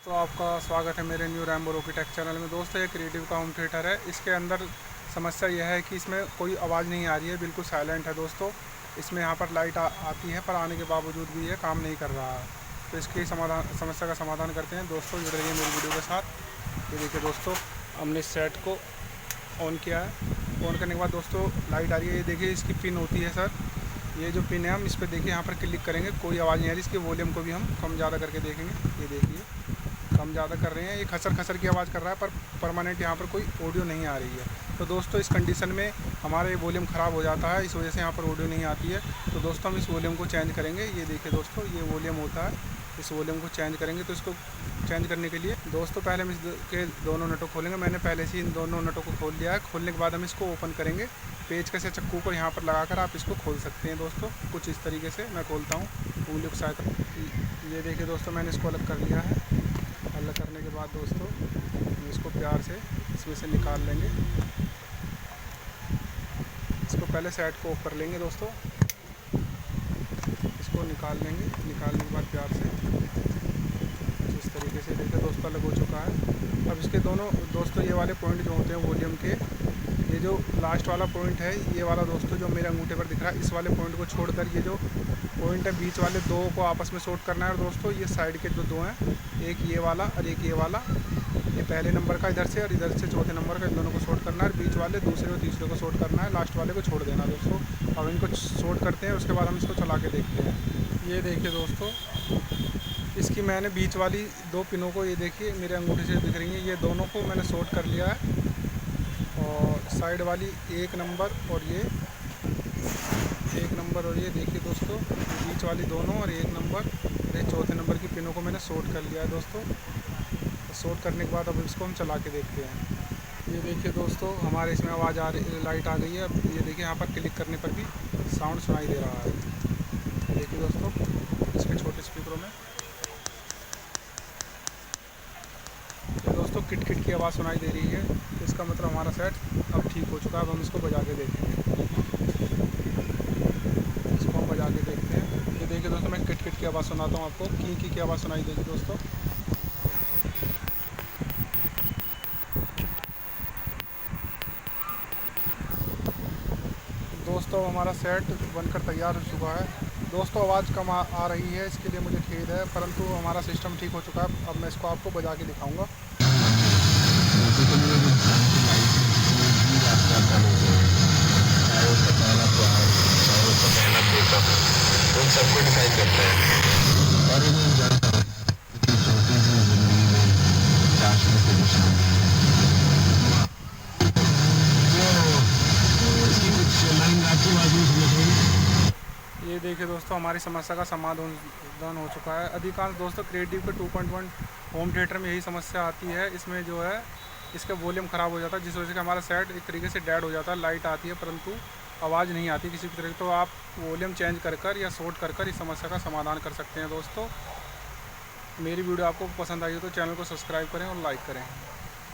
तो आपका स्वागत है मेरे new Rambo Rocky take channel में। दोस्तों ये क्रिएटिव का होम थिएटर है। इसके अंदर समस्या यह है कि इसमें कोई आवाज़ नहीं आ रही है, बिल्कुल साइलेंट है दोस्तों। इसमें यहाँ पर लाइट आती है पर आने के बावजूद भी ये काम नहीं कर रहा है। तो इसकी समस्या का समाधान करते हैं दोस्तों। जुड़ रहिए मेरी वीडियो के साथ। ये देखिए दोस्तों, हमने इस सेट को ऑन किया है। ऑन करने के बाद दोस्तों लाइट आ रही है। ये देखिए इसकी पिन होती है सर, ये जो पिन है हम इस पर देखिए यहाँ पर क्लिक करेंगे, कोई आवाज़ नहीं आ रही। इसके वॉल्यूम को भी हम कम ज़्यादा करके देखेंगे। ये देखिए कम ज़्यादा कर रहे हैं, ये खसर खसर की आवाज़ कर रहा है पर परमानेंट यहाँ पर कोई ऑडियो नहीं आ रही है। तो दोस्तों इस कंडीशन में हमारा वॉल्यूम ख़राब हो जाता है, इस वजह से यहाँ पर ऑडियो नहीं आती है। तो दोस्तों हम इस वॉल्यूम को चेंज करेंगे। ये देखिए दोस्तों, ये वॉल्यूम होता है, इस वॉल्यूम को चेंज करेंगे। तो इसको चेंज करने के लिए दोस्तों पहले हम इसके दोनों नटों खोलेंगे। मैंने पहले से इन दोनों नटों को खोल लिया है। खोलने के बाद हम इसको ओपन करेंगे। पेचकस या चक्कू को यहाँ पर लगाकर आप इसको खोल सकते हैं दोस्तों, कुछ इस तरीके से। मैं खोलता हूँ उंगली की सहायता। ये देखिए दोस्तों, मैंने इसको अलग कर लिया है। अलग करने के बाद दोस्तों हम इसको प्यार से इसमें से निकाल लेंगे। इसको पहले साइड को ऑफ कर लेंगे दोस्तों, इसको निकाल लेंगे। निकालने के बाद प्यार से इस तरीके से देखिए दोस्तों अलग हो चुका है। अब इसके दोनों दोस्तों ये वाले पॉइंट जो होते हैं वॉल्यूम के, ये जो लास्ट वाला पॉइंट है ये वाला दोस्तों जो मेरे अंगूठे पर दिख रहा है, इस वाले पॉइंट को छोड़कर ये जो पॉइंट है बीच वाले दो को आपस में शॉर्ट करना है। और दोस्तों ये साइड के जो दो हैं, एक ये वाला और एक ये वाला, ये पहले नंबर का इधर से और इधर से चौथे नंबर का, इन दोनों को शॉर्ट करना है। और बीच वाले दूसरे और तीसरे को शॉर्ट करना है, लास्ट वाले को छोड़ देना दोस्तों। अब इनको शॉर्ट करते हैं, उसके बाद हम इसको चला के देखते हैं। ये देखिए दोस्तों, इसकी मैंने बीच वाली दो पिनों को, ये देखिए मेरे अंगूठे से दिख रही हैं, ये दोनों को मैंने शॉर्ट कर लिया है। और साइड वाली एक नंबर और ये एक नंबर और ये देखिए दोस्तों बीच वाली दोनों और एक नंबर और ये चौथे नंबर की पिनों को मैंने शॉर्ट कर लिया है दोस्तों। शॉर्ट करने के बाद अब इसको हम चला के देखते हैं। ये देखिए दोस्तों, हमारे इसमें आवाज़ आ रही, लाइट आ गई है। अब ये देखिए यहाँ पर क्लिक करने पर भी साउंड सुनाई दे रहा है। देखिए दोस्तों इसके छोटे स्पीकरों में दोस्तों किट किट की आवाज़ सुनाई दे रही है। तो इसका मतलब हमारा सेट अब ठीक हो चुका है। अब हम इसको बजा के देखेंगे। इसको हम बजा के देखते हैं। ये देखिए दोस्तों, मैं किट किट की आवाज़ सुनाता हूँ आपको। की आवाज़ सुनाई देगी दोस्तों। दोस्तों हमारा सेट बनकर तैयार हो चुका है। दोस्तों आवाज़ कम आ रही है, इसके लिए मुझे खेद है, परंतु हमारा सिस्टम ठीक हो चुका है। अब मैं इसको आपको बजा के दिखाऊँगा। उन सबको डिफाइन करता है। और मैं जानता हूँ कि छोटी सी जिंदगी में चाश में से कुछ इसकी कुछ लाइन आपकी बाजू से। ये देखिए दोस्तों, हमारी समस्या का समाधान हो चुका है। अधिकांश दोस्तों क्रिएटिव के 2.1 होम थिएटर में यही समस्या आती है। इसमें जो है इसका वॉल्यूम ख़राब हो जाता है, जिस वजह से हमारा सेट एक तरीके से डेड हो जाता है। लाइट आती है परंतु आवाज़ नहीं आती किसी भी तरह की। तो आप वॉल्यूम चेंज कर या शॉर्ट कर इस समस्या का समाधान कर सकते हैं दोस्तों। मेरी वीडियो आपको पसंद आई हो तो चैनल को सब्सक्राइब करें और लाइक करें।